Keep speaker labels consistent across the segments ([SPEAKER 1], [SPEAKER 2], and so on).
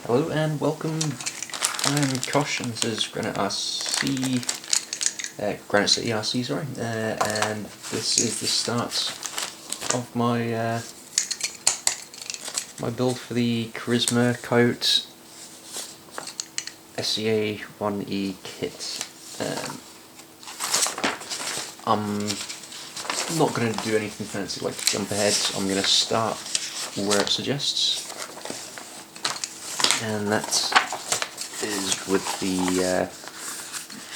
[SPEAKER 1] Hello and welcome. I'm Kosh and this is Granite City RC, sorry, and this is the start of my my build for the Carisma Coyote SCA-1E kit. I'm not going to do anything fancy like jump ahead. I'm going to start where it suggests, and that is with the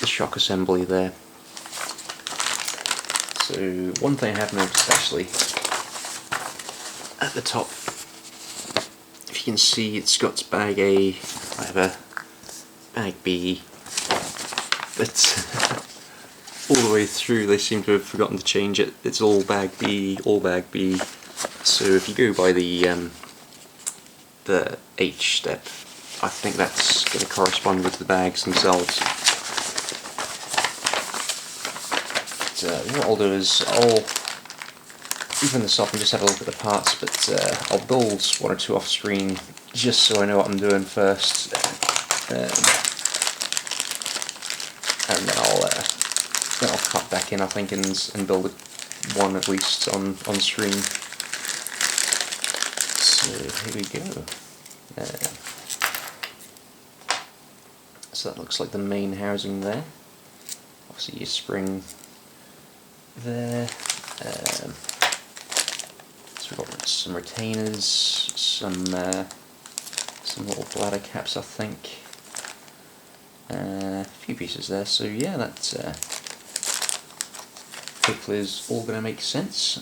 [SPEAKER 1] shock assembly there. So one thing I have noticed actually, at the top, if you can see, it's got bag A, I have a bag B, but all the way through they seem to have forgotten to change it. It's all bag B, all bag B. So if you go by the H step, I think that's going to correspond with the bags themselves. But, what I'll do is I'll even this off and just have a look at the parts, but I'll build one or two off screen just so I know what I'm doing first, and then I'll cut back in, I think, and build one at least on screen. So here we go. So that looks like the main housing there. Obviously your spring there. So we've got some retainers, some little bladder caps, I think. A few pieces there. So yeah, that hopefully is all going to make sense.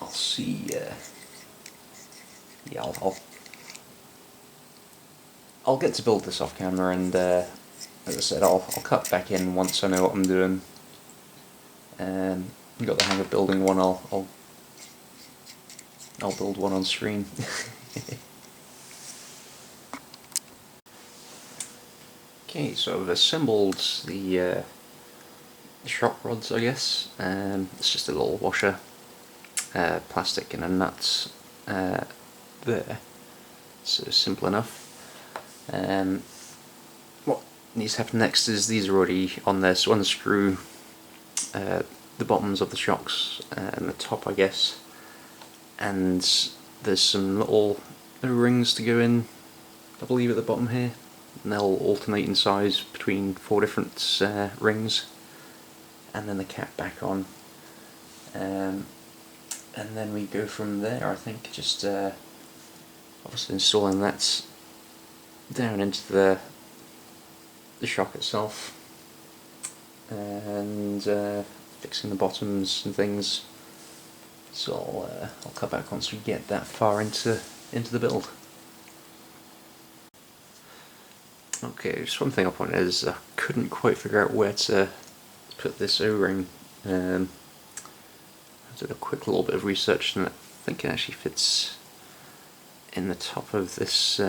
[SPEAKER 1] I'll see. Yeah, I'll get to build this off camera, and as I said, I'll cut back in once I know what I'm doing. I've got the hang of building one. I'll build one on screen. Okay, so I've assembled the shock rods, I guess. It's just a little washer, plastic and a nut there, so simple enough. What needs to happen next is these are already on there, so unscrew the bottoms of the shocks and the top, I guess, and there's some little rings to go in, I believe, at the bottom here, and they'll alternate in size between 4 different rings, and then the cap back on, and then we go from there. I think just obviously installing that down into the shock itself, and fixing the bottoms and things. So I'll cut back once we get that far into the build. Okay, just one thing I'll point out is I couldn't quite figure out where to put this O-ring. I did a quick little bit of research, and I think it actually fits in the top of this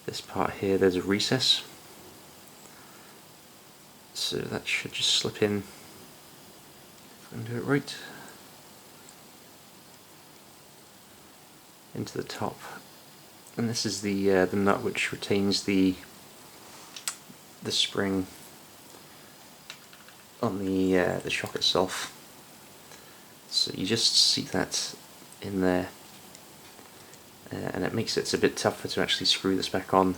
[SPEAKER 1] this part here. There's a recess, so that should just slip in, if I can do it right, into the top. And this is the nut which retains the spring on the shock itself. So you just see that in there, and it makes it a bit tougher to actually screw this back on,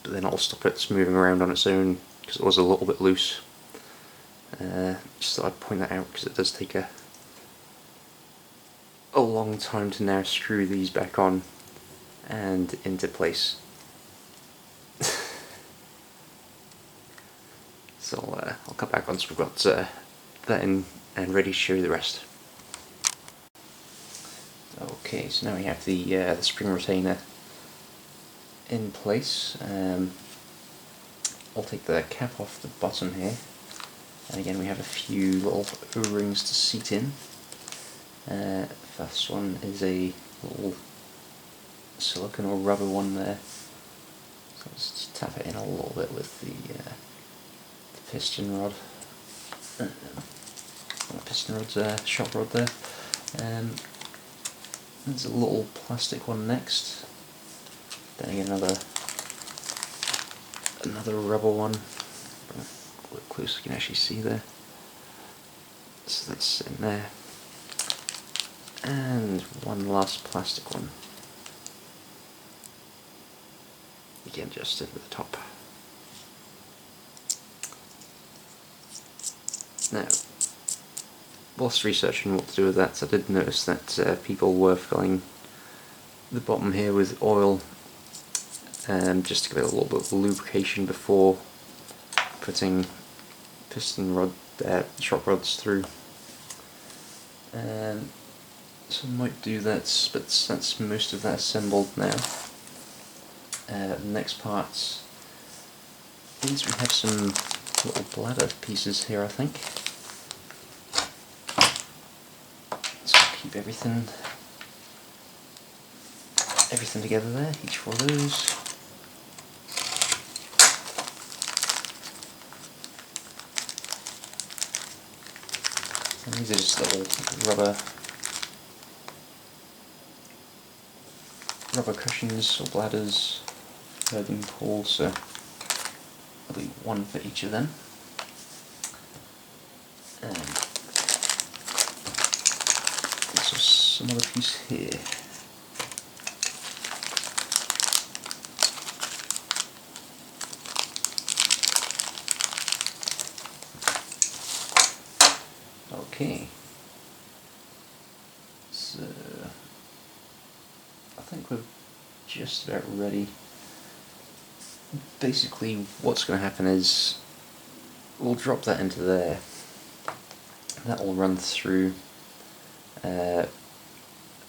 [SPEAKER 1] but then I'll stop it moving around on its own because it was a little bit loose. Just thought I'd point that out because it does take a long time to now screw these back on and into place. So I'll cut back once we've got that in and ready to show you the rest. Okay, so now we have the spring retainer in place. I'll take the cap off the bottom here, and again we have a few little O-rings to seat in. First one is a little silicone or rubber one there, so let's just tap it in a little bit with the piston rod. piston rod, shock rod there. There's a little plastic one next. Then again another rubber one. Look close, you can actually see there. So that's in there. And one last plastic one. Again, just into the top. Now, whilst researching what to do with that, I did notice that people were filling the bottom here with oil, just to give it a little bit of lubrication before putting piston rod, shock rods through. So I might do that, but that's most of that assembled now. The next parts is we have some little bladder pieces here, I think. So keep everything together there, each one of those. And these are just little rubber cushions or bladders, urban pools, so there'll be one for each of them. And there's some other piece here. Okay, so I think we're just about ready. Basically what's going to happen is we'll drop that into there. That will run through, and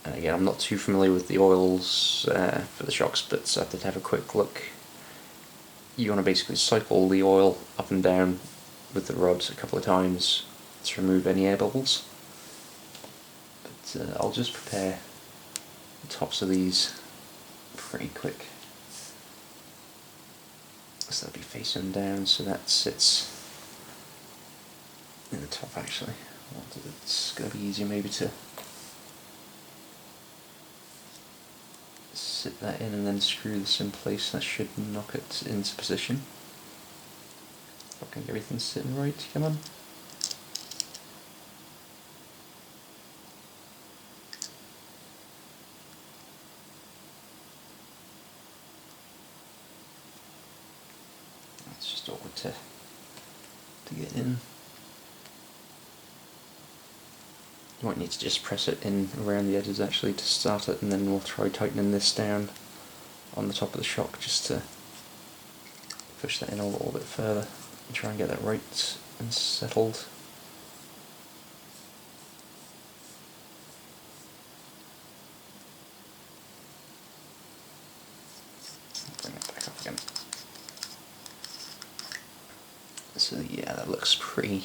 [SPEAKER 1] again I'm not too familiar with the oils for the shocks, but I did have a quick look. You want to basically cycle the oil up and down with the rods a couple of times to remove any air bubbles. But I'll just prepare the tops of these pretty quick. So they'll be facing down, so that sits in the top actually. It's going to be easier maybe to sit that in and then screw this in place. That should knock it into position. Okay, everything's sitting right, come on. It's just awkward to get in. You might need to just press it in around the edges actually to start it, and then we'll try tightening this down on the top of the shock just to push that in a little bit further and try and get that right and settled. Bring it back up again. So yeah, that looks pretty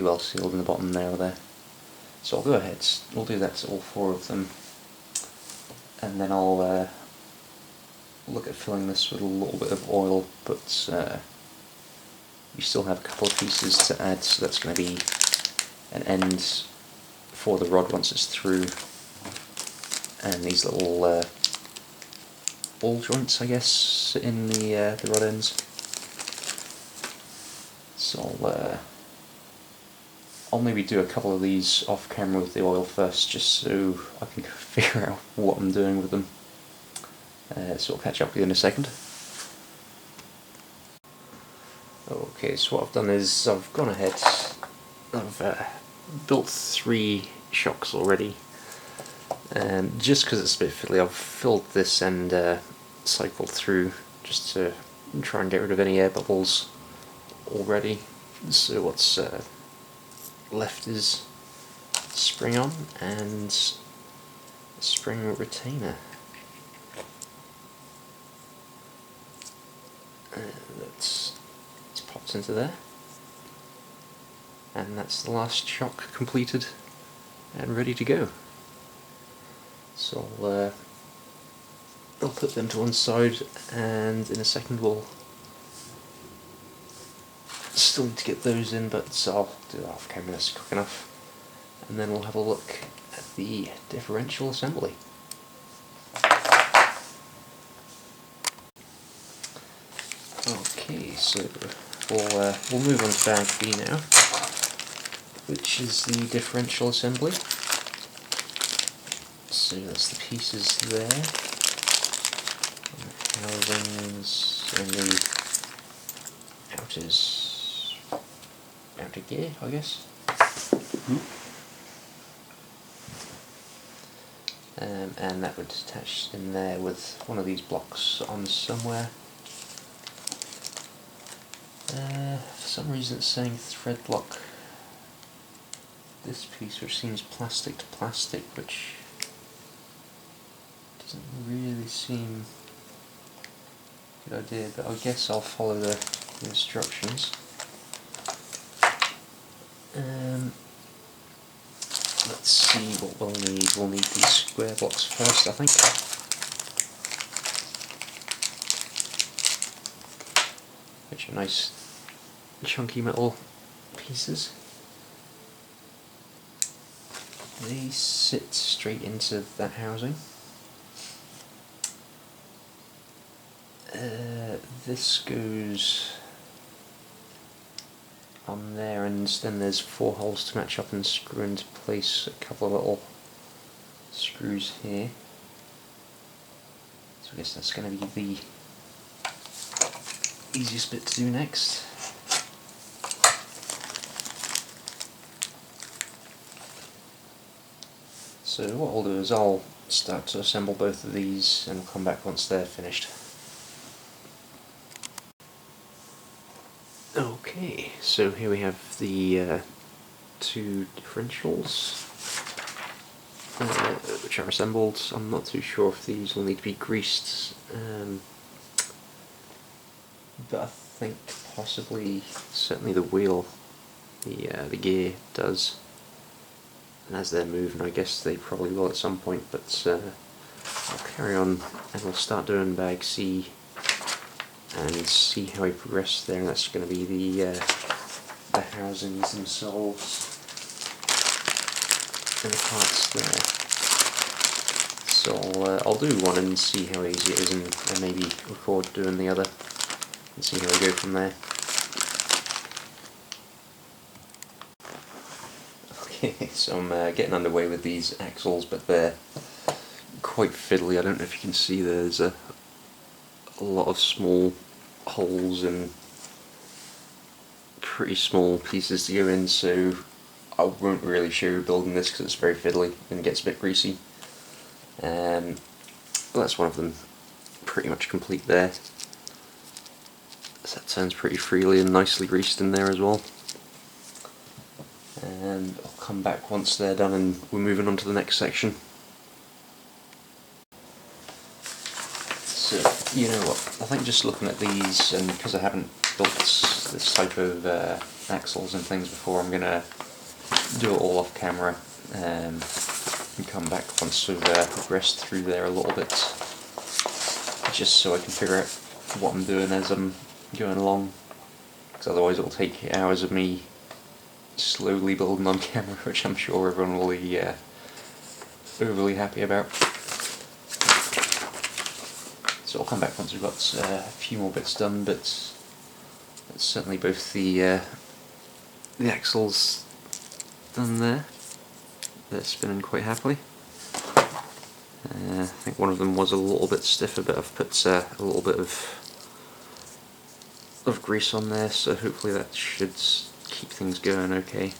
[SPEAKER 1] well sealed in the bottom now there. So I'll go ahead, we'll do that to all four of them, and then I'll look at filling this with a little bit of oil, but we still have a couple of pieces to add, so that's going to be an end for the rod once it's through, and these little ball joints, I guess, in the rod ends. So I'll maybe do a couple of these off camera with the oil first, just so I can figure out what I'm doing with them. So I'll catch up with you in a second. Okay, so what I've done is I've gone ahead, I've built 3 shocks already, and just because it's a bit fiddly, I've filled this and cycled through just to try and get rid of any air bubbles already. So what's left is spring on and spring retainer. It's popped into there, and that's the last shock completed and ready to go. So I'll put them to one side, and in a second we'll still need to get those in, but I'll do that off camera, that's quick enough. And then we'll have a look at the differential assembly. Okay, so we'll move on to bag B now, which is the differential assembly. So that's the pieces there, and the housings, and the outer gear, I guess. And that would attach in there with one of these blocks on somewhere. For some reason it's saying thread lock this piece, which seems plastic to plastic, which doesn't really seem a good idea, but I guess I'll follow the instructions. Let's see what we'll need. We'll need these square blocks first, I think. Which are nice chunky metal pieces. They sit straight into that housing. This goes on there, and then there's 4 holes to match up and screw into place, a couple of little screws here. So I guess that's going to be the easiest bit to do next. So what I'll do is I'll start to assemble both of these and I'll come back once they're finished. Okay, so here we have the 2 differentials which are assembled. I'm not too sure if these will need to be greased, but I think possibly, certainly the wheel, the gear does. And as they're moving, I guess they probably will at some point, but I'll carry on and we'll start doing bag C and see how we progress there. And that's going to be the housings themselves and the parts there. So I'll do one and see how easy it is, and maybe record doing the other and see how we go from there. Okay, so I'm getting underway with these axles, but they're quite fiddly. I don't know if you can see there's a lot of small holes and pretty small pieces to go in, so I won't really show you building this because it's very fiddly and gets a bit greasy. Well, that's one of them pretty much complete there. So that turns pretty freely and nicely greased in there as well. And I'll come back once they're done and we're moving on to the next section. So, you know what, I think just looking at these, and because I haven't built this type of axles and things before, I'm going to do it all off camera and come back once we've progressed through there a little bit, just so I can figure out what I'm doing as I'm going along, because otherwise it will take hours of me slowly building on camera, which I'm sure everyone will be overly happy about. So I'll come back once we've got a few more bits done, but that's certainly both the axles done there. They're spinning quite happily. I think one of them was a little bit stiffer, but I've put a little bit of grease on there, so hopefully that should keep things going okay.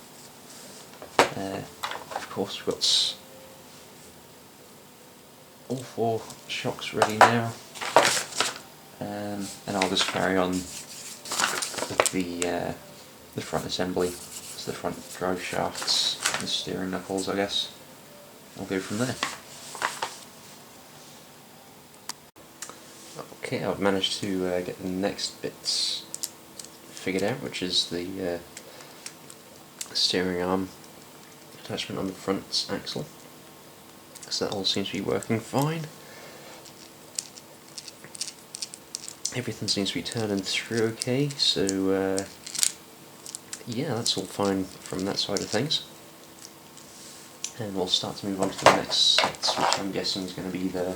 [SPEAKER 1] Of course we've got all 4 shocks ready now, and I'll just carry on with the front assembly. So the front drive shafts, the steering knuckles, I guess. I'll go from there. Okay, I've managed to get the next bits figured out, which is the steering arm attachment on the front axle. So that all seems to be working fine. Everything seems to be turning through okay, so yeah, that's all fine from that side of things. And we'll start to move on to the next set, which I'm guessing is going to be the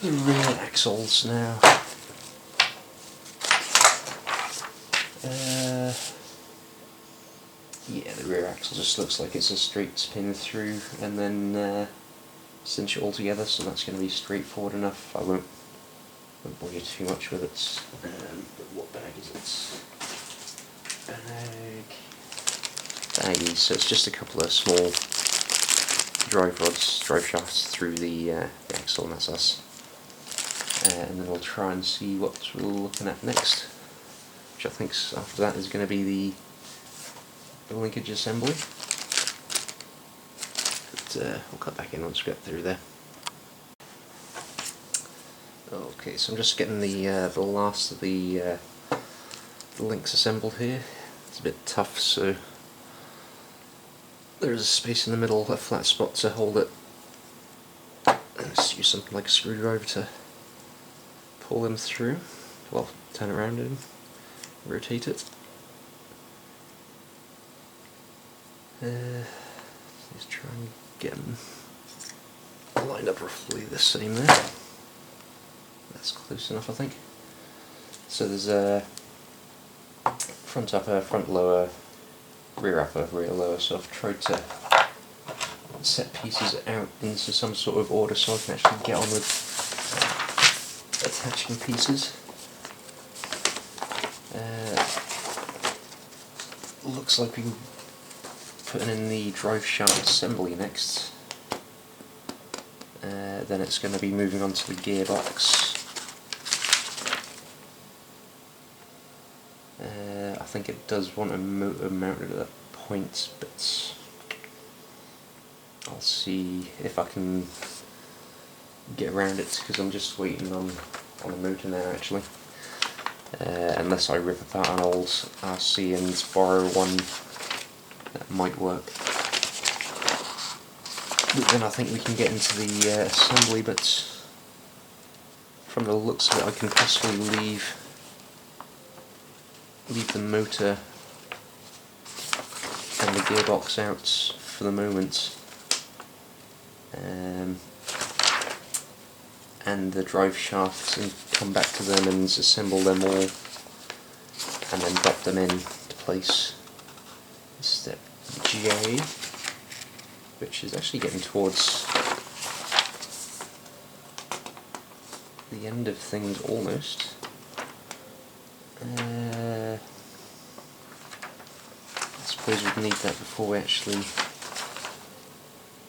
[SPEAKER 1] rear axles now. Yeah, the rear axle just looks like it's a straight spin through and then cinch it all together, so that's going to be straightforward enough. I won't bore you too much with it. But what bag is it? Baggies, so it's just a couple of small drive shafts through the axle, and that's us. And then we'll try and see what we're looking at next, which I think after that is going to be the linkage assembly. But we'll cut back in once we get through there. Okay, so I'm just getting the last of the links assembled here. It's a bit tough, so there's a space in the middle, a flat spot to hold it. Let's use something like a screwdriver to pull them through. Well, turn it around and rotate it. Let's try and get them lined up roughly the same there. That's close enough, I think. So there's a front upper, front lower, rear upper, rear lower, so I've tried to set pieces out into some sort of order so I can actually get on with attaching pieces. Looks like we're putting in the drive shaft assembly next. Then it's going to be moving on to the gearbox. I think it does want a motor mounted at that point, but I'll see if I can get around it, because I'm just waiting on a motor now actually. Unless I rip apart an old RC and borrow one, that might work. But then I think we can get into the assembly, but from the looks of it I can possibly leave the motor and the gearbox out for the moment, and the drive shafts, and come back to them and assemble them all and then drop them into place. Step J, which is actually getting towards the end of things almost. I suppose we'd need that before we actually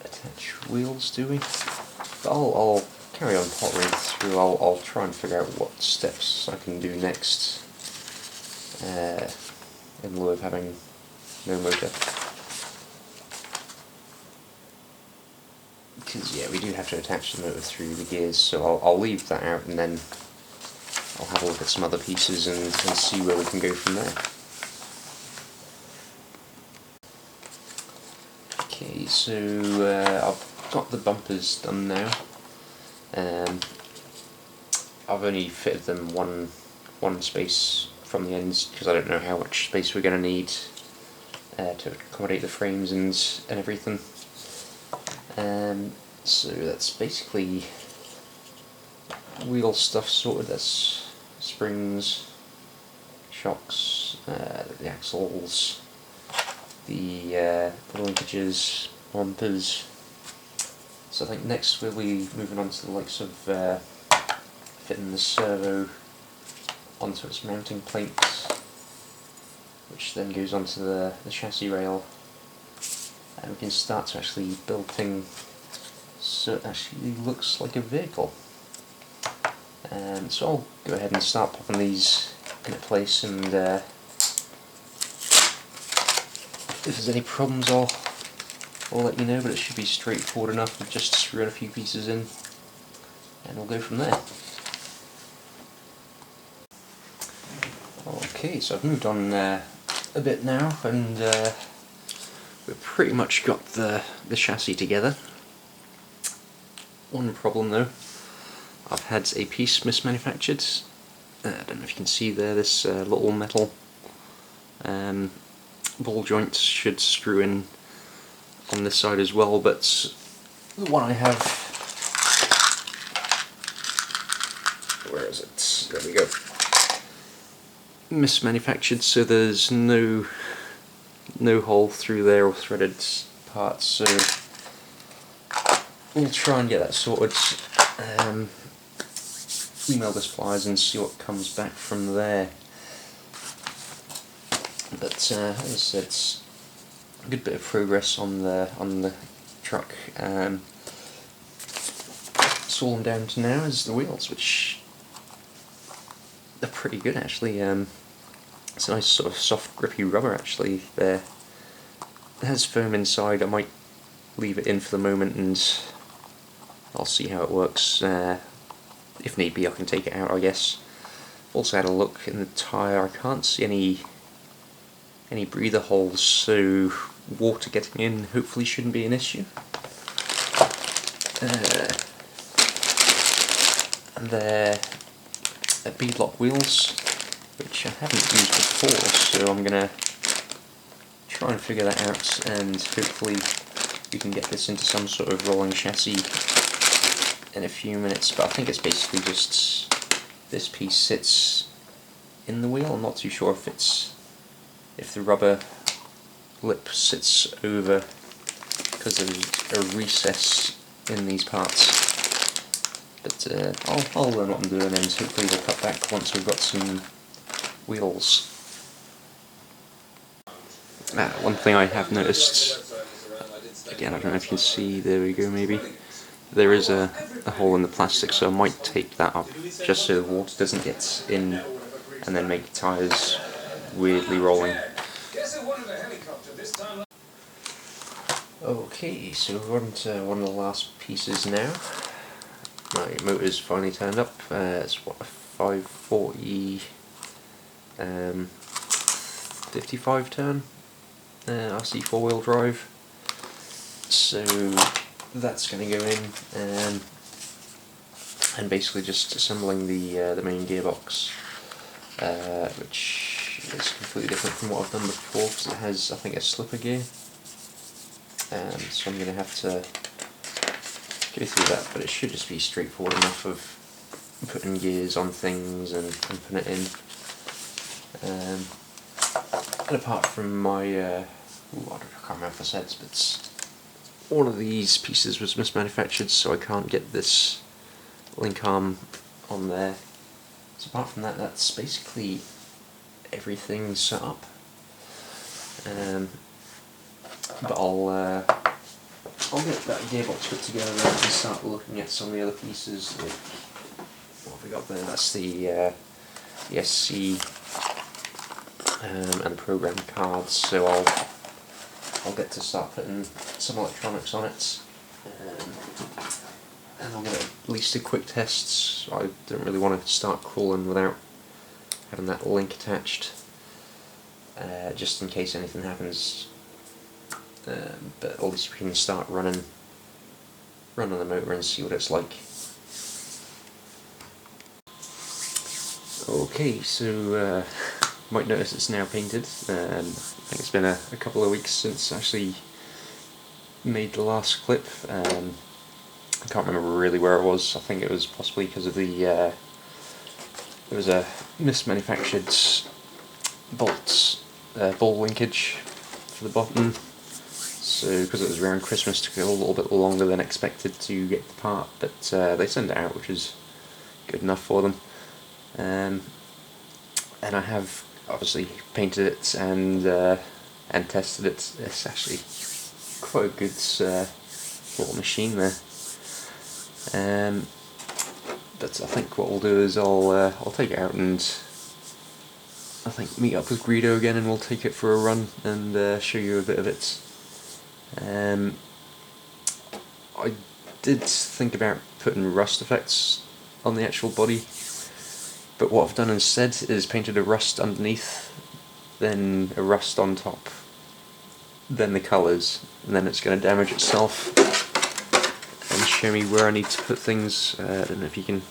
[SPEAKER 1] attach wheels, do we? But I'll carry on pottering through. I'll try and figure out what steps I can do next in lieu of having no motor. Because yeah, we do have to attach the motor through the gears, so I'll leave that out and then I'll have a look at some other pieces and see where we can go from there. Okay, so I've got the bumpers done now. I've only fitted them one space from the ends because I don't know how much space we're going to need to accommodate the frames and everything. So that's basically wheel stuff sorted. That's springs, shocks, the axles, the linkages, bumpers. So I think next we'll be moving on to the likes of fitting the servo onto its mounting plates, which then goes onto the chassis rail, and we can start to actually build things so it actually looks like a vehicle. So I'll go ahead and start popping these into place, and if there's any problems I'll let you know, but it should be straightforward enough with just screwing a few pieces in and we'll go from there. Okay, so I've moved on a bit now, and we've pretty much got the chassis together. One problem though, I've had a piece mismanufactured. I don't know if you can see there, this little metal ball joints should screw in on this side as well, but the one I have, where is it? There we go. Mismanufactured, so there's no hole through there or threaded parts, so we'll try and get that sorted. Email the suppliers and see what comes back from there. But as I said, it's a good bit of progress on the truck. So all I'm down to now is the wheels, which are pretty good actually. It's a nice sort of soft grippy rubber actually there. It has foam inside. I might leave it in for the moment and I'll see how it works. If need be I can take it out, I guess. Also had a look in the tyre. I can't see any breather holes, so water getting in hopefully shouldn't be an issue. And they're beadlock wheels, which I haven't used before, so I'm gonna try and figure that out, and hopefully we can get this into some sort of rolling chassis in a few minutes. But I think it's basically just this piece sits in the wheel. I'm not too sure if the rubber lip sits over because there's a recess in these parts. But I'll learn what I'm doing, and hopefully we'll cut back once we've got some wheels. One thing I have noticed, again I don't know if you can see, there we go maybe, there is a hole in the plastic, so I might tape that up just so the water doesn't get in and then make the tyres weirdly rolling. Okay, so we're on to one of the last pieces now. My motor's finally turned up. It's what, a 540 55 turn RC 4-wheel drive. So that's going to go in, and basically just assembling the main gearbox, which is completely different from what I've done before because it has, I think, a slipper gear. So I'm going to have to go through that, but it should just be straightforward enough of putting gears on things and putting it in. And apart from my, I can't remember if I said, but one of these pieces was mismanufactured, so I can't get this link arm on there. So apart from that, that's basically everything set up. But I'll get that gearbox put together and start looking at some of the other pieces. Like, what have we got there? That's the SC and program cards. So I'll get to start putting some electronics on it, and I'll get at least a quick test. I don't really want to start crawling without having that link attached, just in case anything happens. But at least we can start running the motor and see what it's like. Okay, so you might notice it's now painted. I think it's been a couple of weeks since I actually made the last clip. I can't remember really where it was. I think it was possibly because of the there was a mismanufactured ball linkage for the bottom. So because it was around Christmas, it took a little bit longer than expected to get the part, but they sent it out, which is good enough for them. And I have obviously painted it and tested it. It's actually quite a good little machine there. But I think what we'll do is I'll take it out and I think meet up with Greedo again, and we'll take it for a run and show you a bit of it. I did think about putting rust effects on the actual body, but what I've done instead is painted a rust underneath, then a rust on top, then the colours, and then it's going to damage itself and show me where I need to put things. I don't know if you can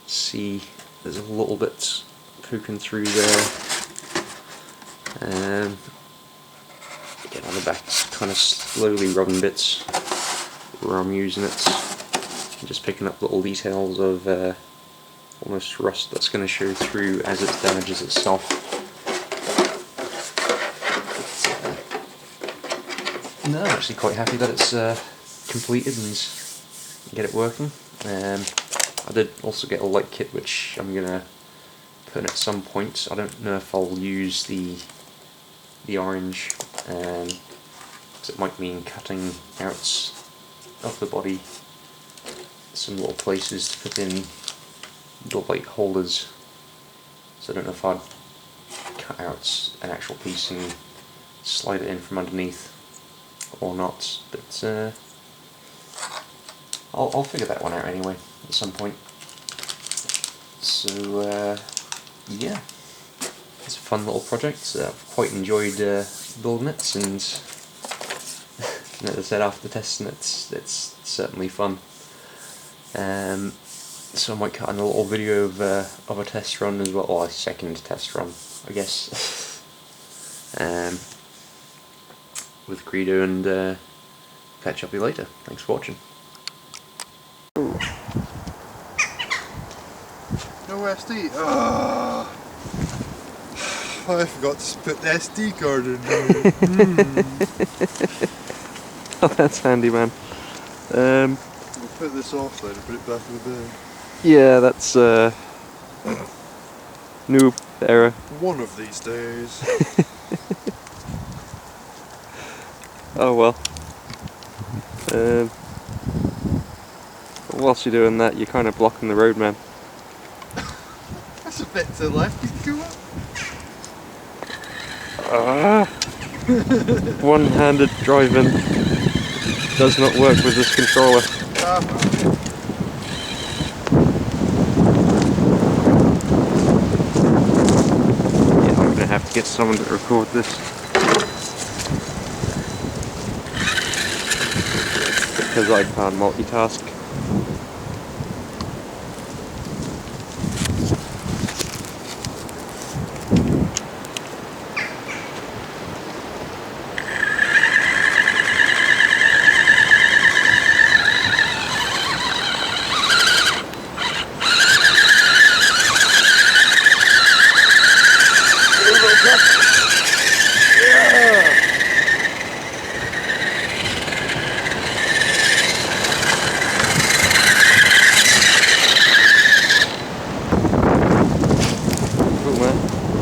[SPEAKER 1] see, there's a little bit poking through there. Again, on the back, kind of slowly rubbing bits where I'm using it, just picking up little details of almost rust that's going to show through as it damages itself. But, no, I'm actually quite happy that it's completed and get it working. I did also get a light kit which I'm going to put in at some point. I don't know if I'll use the orange, because it might mean cutting out of the body some little places to put in the light holders, so I don't know if I'd cut out an actual piece and slide it in from underneath or not, but I'll figure that one out anyway at some point. So yeah, it's a fun little project. I've quite enjoyed building it, and as I said, after testing it, it's certainly fun. So I might cut in a little video of a test run as well, or a second test run, I guess, with Greedo, and catch up with you later. Thanks for watching.
[SPEAKER 2] No SD. Oh, I forgot to put the SD card in.
[SPEAKER 1] Oh, that's handy, man.
[SPEAKER 2] We'll put this off then and put it back in the bin.
[SPEAKER 1] Yeah, that's noob error.
[SPEAKER 2] One of these days.
[SPEAKER 1] Oh well. Whilst you're doing that, you're kind of blocking the road, man.
[SPEAKER 2] That's a bit to the left, you can go up.
[SPEAKER 1] One-handed driving does not work with this controller. Yeah, I'm gonna have to get someone to record this, because I can't multitask.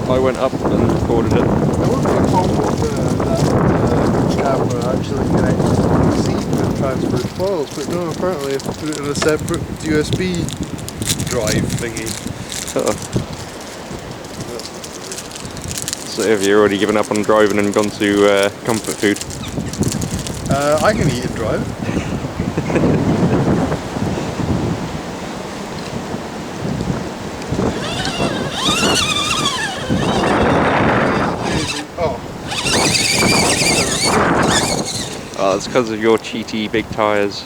[SPEAKER 1] I went up and recorded it.
[SPEAKER 2] I wonder if that camera actually connects to the PC and transfers files, but no, apparently I have to put it in a separate USB drive thingy.
[SPEAKER 1] So have you already given up on driving and gone to comfort food?
[SPEAKER 2] I can eat and drive.
[SPEAKER 1] Oh, it's because of your cheaty big tyres.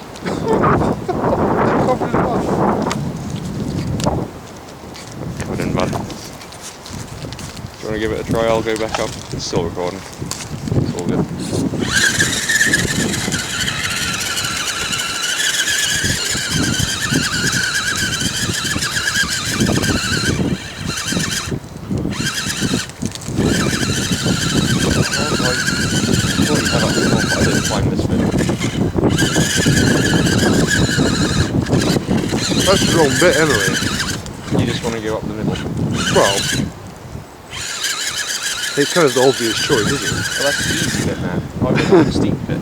[SPEAKER 1] Covered in mud. Do you want to give it a try? I'll go back up. It's still recording. It's all good. I didn't find this bit.
[SPEAKER 2] That's the wrong bit anyway.
[SPEAKER 1] You just want to go up the middle.
[SPEAKER 2] Well, it's kind of the obvious choice, isn't it?
[SPEAKER 1] Well, that's the easy bit, man. I went the steep bit.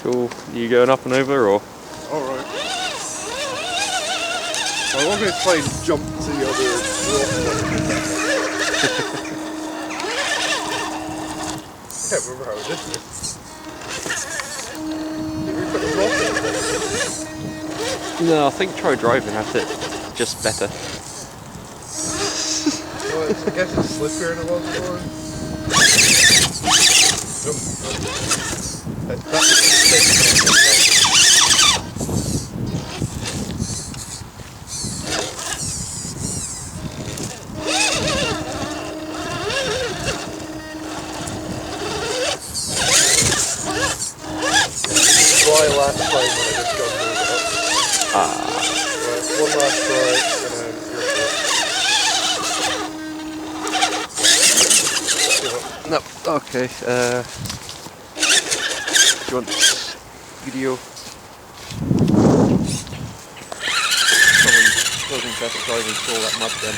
[SPEAKER 1] Cool. You going up and over, or?
[SPEAKER 2] Alright. I'm going to try and jump to the other rock. can't remember how it is. Did we put the rock in?
[SPEAKER 1] No, I think try driving at it, just better.
[SPEAKER 2] Well, I guess it's slippier than it was before. Try last time when I just got moved up. Right, one last try and then you're
[SPEAKER 1] No, okay, do you want video? Probably wasn't better driving through all that mud then.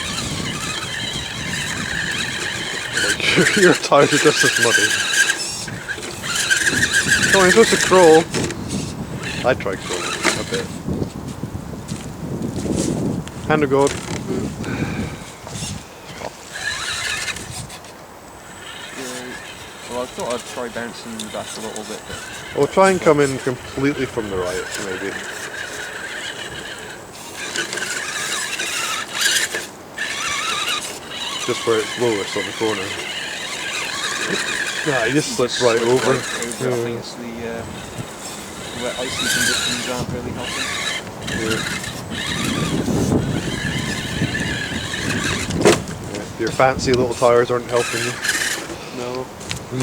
[SPEAKER 2] Your tires are just as muddy. Come on, you're supposed to crawl. I tried crawling a bit. Hand of God.
[SPEAKER 1] Well, I thought I'd try bouncing back a little bit, but...
[SPEAKER 2] We'll try and come in completely from the right, maybe. Just where it's lowest on the corner. Nah, you just slip right over.
[SPEAKER 1] I think it's the wet icy conditions aren't really helping.
[SPEAKER 2] Yeah, your fancy little tyres aren't helping you.
[SPEAKER 1] No. I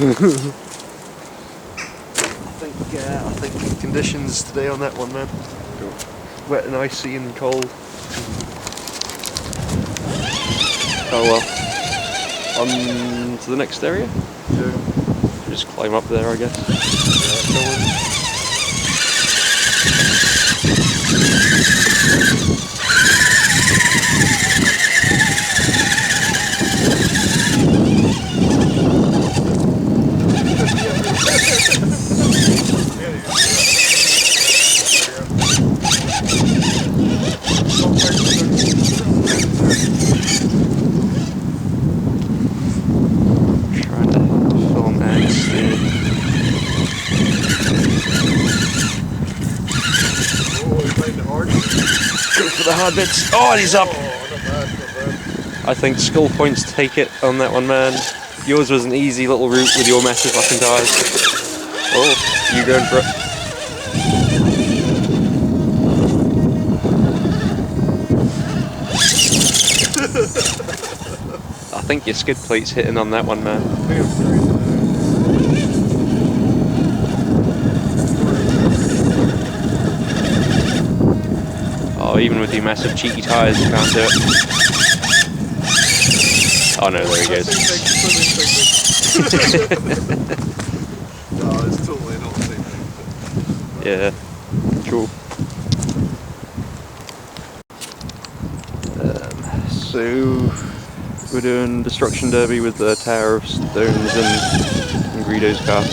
[SPEAKER 1] think conditions today on that one, man.
[SPEAKER 2] Cool.
[SPEAKER 1] Wet and icy and cold. Oh well. On to the next area?
[SPEAKER 2] Yeah.
[SPEAKER 1] Just climb up there, I guess.
[SPEAKER 2] Yeah, go on.
[SPEAKER 1] Trying to film and steer.
[SPEAKER 2] Oh, you find it hard?
[SPEAKER 1] Go for the hard bits. Oh, and he's up!
[SPEAKER 2] Oh, not bad, not bad.
[SPEAKER 1] I think skull points take it on that one, man. Yours was an easy little route with your massive fucking tires. Oh, you going for it? I think your skid plate's hitting on that one, man. Oh, even with your massive cheeky tires, you can't do it. Oh no, there he goes.
[SPEAKER 2] No, it's totally not the same thing.
[SPEAKER 1] Yeah, cool. So we're doing Destruction Derby with the Tower of Stones and Greedo's car.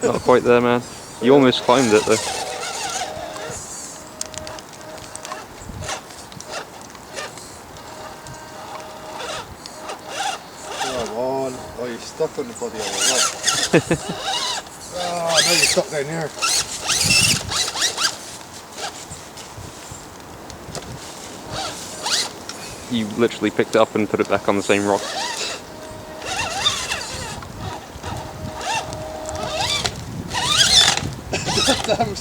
[SPEAKER 1] Not quite there, man. You almost climbed it though.
[SPEAKER 2] Come on. Oh, you're stuck on the bloody other rock. Oh, now you're stuck down here.
[SPEAKER 1] You literally picked it up and put it back on the same rock.
[SPEAKER 2] Damn. It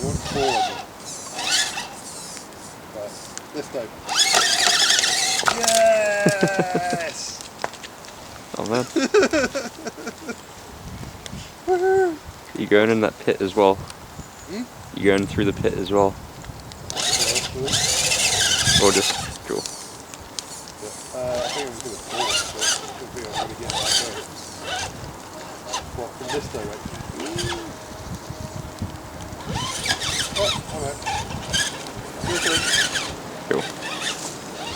[SPEAKER 2] won't fall on me. But this time. Yes!
[SPEAKER 1] Oh man. You going in that pit as well?
[SPEAKER 2] Hmm?
[SPEAKER 1] You going through the pit as well? Or just cool?
[SPEAKER 2] I think I'm going to fall, so I don't think I'm going to get back out. What, from this direction? Oh, alright. Your turn.
[SPEAKER 1] Cool.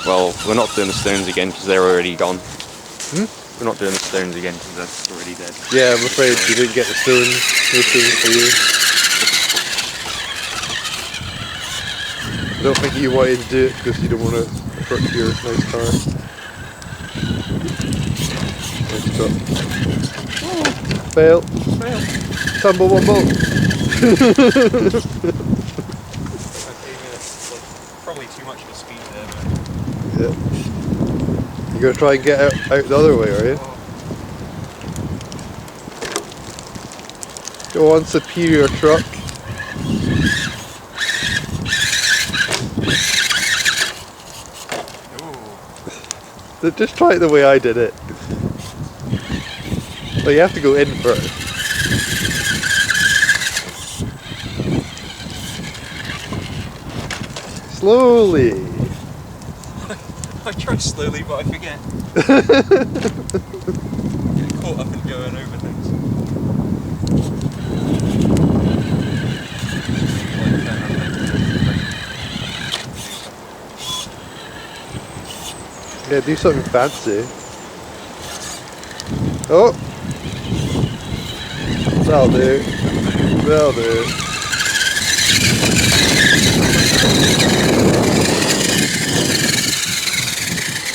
[SPEAKER 1] Well, we're not doing the stones again because they're already gone.
[SPEAKER 2] Hmm?
[SPEAKER 1] We're not doing the stones again because that's already dead.
[SPEAKER 2] Yeah, I'm afraid you didn't get the stones. No stones for you. I don't think you wanted to do it because you don't want to hurt your nice car. Nice truck. Oh, fail.
[SPEAKER 1] Fail.
[SPEAKER 2] Tumble wumble.
[SPEAKER 1] Probably too much of a speed there, but...
[SPEAKER 2] Yeah. You're going to try and get out the other way, are you? Go on, superior truck. Just try it the way I did it. Well, you have to go in first. Slowly.
[SPEAKER 1] I try slowly, but I forget. Get caught up in going over things.
[SPEAKER 2] Yeah, do something fancy. Oh! That'll do. That'll do.